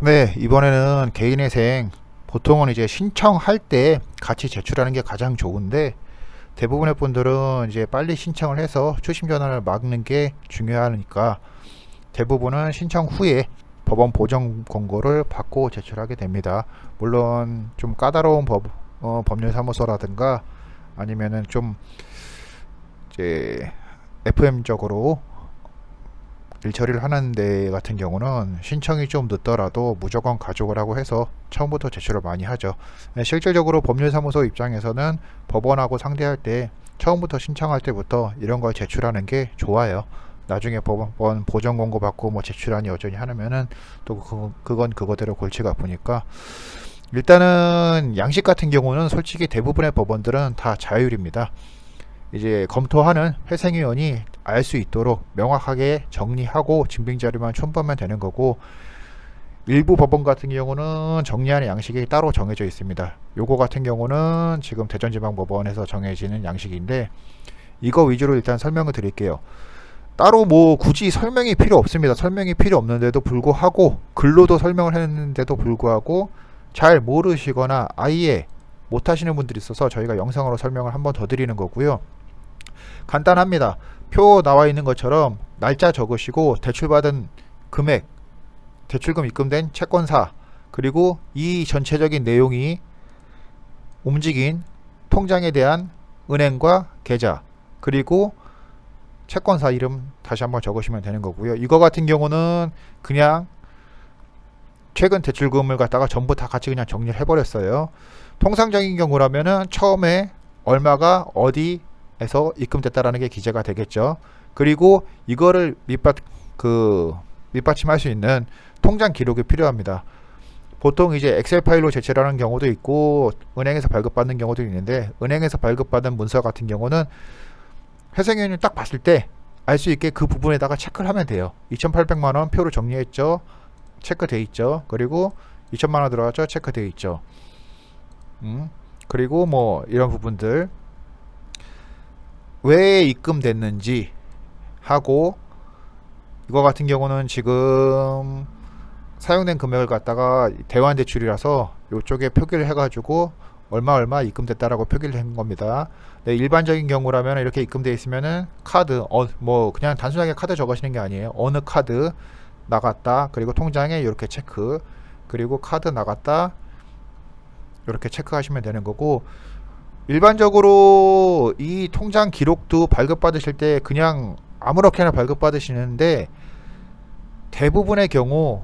네, 이번에는 개인회생 보통은 이제 신청할 때 같이 제출하는 게 가장 좋은데 대부분의 분들은 이제 빨리 신청을 해서 추심 전환을 막는 게 중요하니까 대부분은 신청 후에 법원 보정 권고를 받고 제출하게 됩니다. 물론 좀 까다로운 법률사무소라든가 아니면은 좀 이제 FM적으로 일 처리를 하는 데 같은 경우는 신청이 좀 늦더라도 무조건 가족을 하고 해서 처음부터 제출을 많이 하죠. 실질적으로 법률사무소 입장에서는 법원하고 상대할 때 처음부터 신청할 때부터 이런 걸 제출하는 게 좋아요. 나중에 법원 보정 권고 받고 뭐 제출하니 여전히 하면은 또 그건 그거대로 골치가 아프니까 일단은 양식 같은 경우는 솔직히 대부분의 법원들은 다 자율입니다. 이제 검토하는 회생위원이 알 수 있도록 명확하게 정리하고 증빙자료만 첨부하면 되는 거고, 일부 법원 같은 경우는 정리하는 양식이 따로 정해져 있습니다. 요거 같은 경우는 지금 대전지방법원에서 정해지는 양식인데 이거 위주로 일단 설명을 드릴게요. 따로 뭐 굳이 설명이 필요 없습니다. 설명이 필요 없는데도 불구하고 글로도 설명을 했는데도 불구하고 잘 모르시거나 아예 못하시는 분들이 있어서 저희가 영상으로 설명을 한번 더 드리는 거고요. 간단합니다. 표 나와 있는 것처럼 날짜 적으시고 대출받은 금액, 대출금 입금된 채권사, 그리고 이 전체적인 내용이 움직인 통장에 대한 은행과 계좌, 그리고 채권사 이름 다시 한번 적으시면 되는 거고요. 이거 같은 경우는 그냥 최근 대출금을 갖다가 전부 다 같이 그냥 정리를 해버렸어요. 통상적인 경우라면은 처음에 얼마가 어디에서 입금됐다라는 게 기재가 되겠죠. 그리고 이거를 밑받침할 수 있는 통장 기록이 필요합니다. 보통 이제 엑셀 파일로 제출하는 경우도 있고 은행에서 발급받는 경우도 있는데, 은행에서 발급받은 문서 같은 경우는 회생위원이 딱 봤을 때 알 수 있게 그 부분에다가 체크를 하면 돼요. 2,800만원 표로 정리했죠. 체크돼 있죠. 그리고 2천만원 들어갔죠. 체크돼 있죠. 그리고 뭐 이런 부분들 왜 입금됐는지 하고, 이거 같은 경우는 지금 사용된 금액을 갖다가 대환대출이라서 이쪽에 표기를 해가지고 얼마 입금됐다라고 표기를 한 겁니다. 네, 일반적인 경우라면 이렇게 입금되어 있으면은 카드, 뭐 그냥 단순하게 카드 적으시는 게 아니에요. 어느 카드 나갔다, 그리고 통장에 이렇게 체크, 그리고 카드 나갔다 이렇게 체크하시면 되는 거고, 일반적으로 이 통장 기록도 발급받으실 때 그냥 아무렇게나 발급받으시는데 대부분의 경우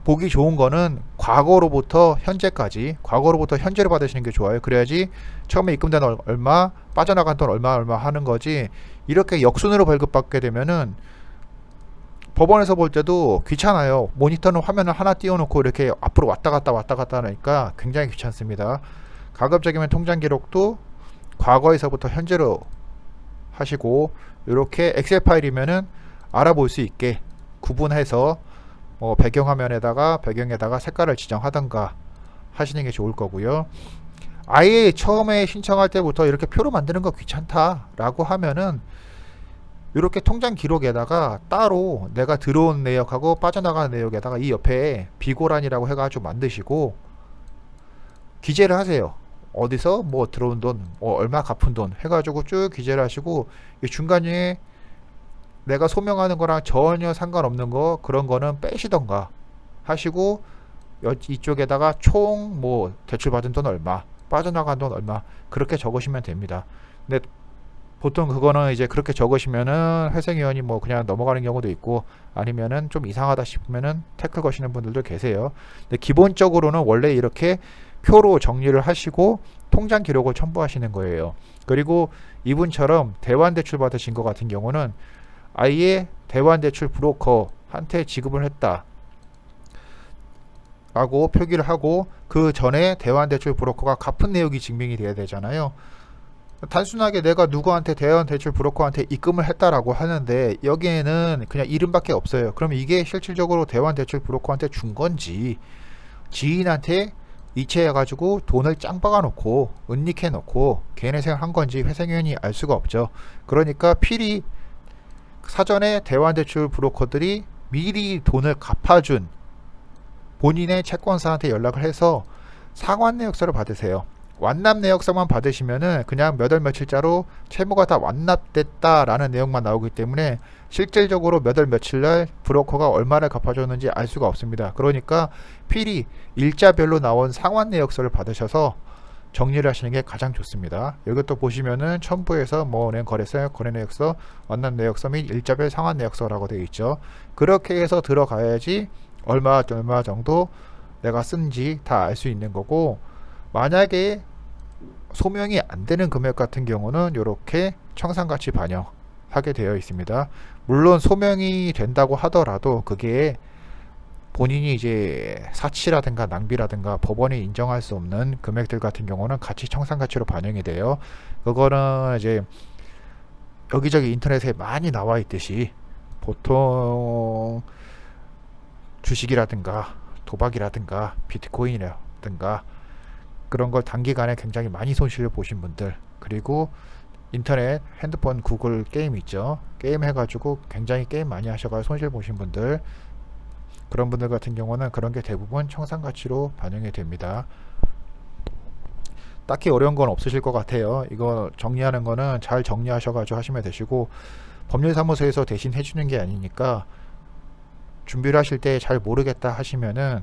보기 좋은 거는 과거로부터 현재까지, 과거로부터 현재로 받으시는 게 좋아요. 그래야지 처음에 입금된 얼마, 빠져나간 돈 얼마 하는 거지, 이렇게 역순으로 발급받게 되면은 법원에서 볼 때도 귀찮아요. 모니터는 화면을 하나 띄워놓고 이렇게 앞으로 왔다 갔다 하니까 굉장히 귀찮습니다. 가급적이면 통장 기록도 과거에서부터 현재로 하시고, 이렇게 엑셀 파일이면은 알아볼 수 있게 구분해서 뭐 배경에다가 색깔을 지정하던가 하시는 게 좋을 거고요. 아예 처음에 신청할 때부터 이렇게 표로 만드는 거 귀찮다라고 하면은 이렇게 통장 기록에다가 따로 내가 들어온 내역하고 빠져나가는 내역에다가 이 옆에 비고란이라고 해가지고 만드시고 기재를 하세요. 어디서 뭐 들어온 돈, 뭐 얼마 갚은 돈 해가지고 쭉 기재를 하시고, 이 중간에 내가 소명하는 거랑 전혀 상관없는 거, 그런 거는 빼시던가 하시고, 이쪽에다가 총 뭐 대출 받은 돈 얼마, 빠져나간 돈 얼마, 그렇게 적으시면 됩니다. 근데 보통 그거는 이제 그렇게 적으시면은 회생위원이 뭐 그냥 넘어가는 경우도 있고, 아니면은 좀 이상하다 싶으면은 태클 거시는 분들도 계세요. 근데 기본적으로는 원래 이렇게 표로 정리를 하시고 통장 기록을 첨부하시는 거예요. 그리고 이분처럼 대환대출 받으신 것 같은 경우는 아예 대환대출 브로커한테 지급을 했다 라고 표기를 하고, 그 전에 대환대출 브로커가 갚은 내역이 증명이 돼야 되잖아요. 단순하게 내가 누구한테 대환대출 브로커한테 입금을 했다라고 하는데 여기에는 그냥 이름밖에 없어요. 그럼 이게 실질적으로 대환대출 브로커한테 준 건지, 지인한테 이체해가지고 돈을 짱 박아놓고 은닉해놓고 개인회생 한 건지 회생위원이 알 수가 없죠. 그러니까 필히 사전에 대환대출 브로커들이 미리 돈을 갚아준 본인의 채권사한테 연락을 해서 상환 내역서를 받으세요. 완납 내역서만 받으시면은 그냥 몇 월 며칠자로 채무가 다 완납됐다라는 내용만 나오기 때문에 실질적으로 몇 월 며칠 날 브로커가 얼마를 갚아줬는지 알 수가 없습니다. 그러니까 필히 일자별로 나온 상환 내역서를 받으셔서 정리를 하시는 게 가장 좋습니다. 이것도 보시면은 첨부해서 뭐 은행 거래소, 거래 내역서, 완납 내역서 및 일자별 상환 내역서라고 되어 있죠. 그렇게 해서 들어가야지 얼마 정도 내가 쓴지 다 알 수 있는 거고, 만약에 소명이 안 되는 금액 같은 경우는 이렇게 청산가치 반영하게 되어 있습니다. 물론 소명이 된다고 하더라도 그게 본인이 이제 사치라든가 낭비라든가 법원이 인정할 수 없는 금액들 같은 경우는 가치 청산가치로 반영이 돼요. 그거는 이제 여기저기 인터넷에 많이 나와 있듯이 보통 주식이라든가 도박이라든가 비트코인이라든가 그런 걸 단기간에 굉장히 많이 손실을 보신 분들, 그리고 인터넷, 핸드폰, 구글 게임 있죠. 게임 해가지고 굉장히 게임 많이 하셔가지고 손실 보신 분들, 그런 분들 같은 경우는 그런 게 대부분 청산가치로 반영이 됩니다. 딱히 어려운 건 없으실 것 같아요. 이거 정리하는 거는 잘 정리하셔가지고 하시면 되시고, 법률사무소에서 대신 해주는 게 아니니까 준비를 하실 때 잘 모르겠다 하시면은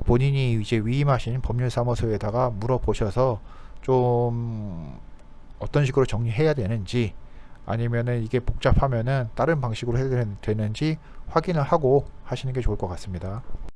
본인이 이제 위임하신 법률사무소에다가 물어보셔서 좀 어떤 식으로 정리해야 되는지, 아니면은 이게 복잡하면은 다른 방식으로 해야 되는지 확인을 하고 하시는 게 좋을 것 같습니다.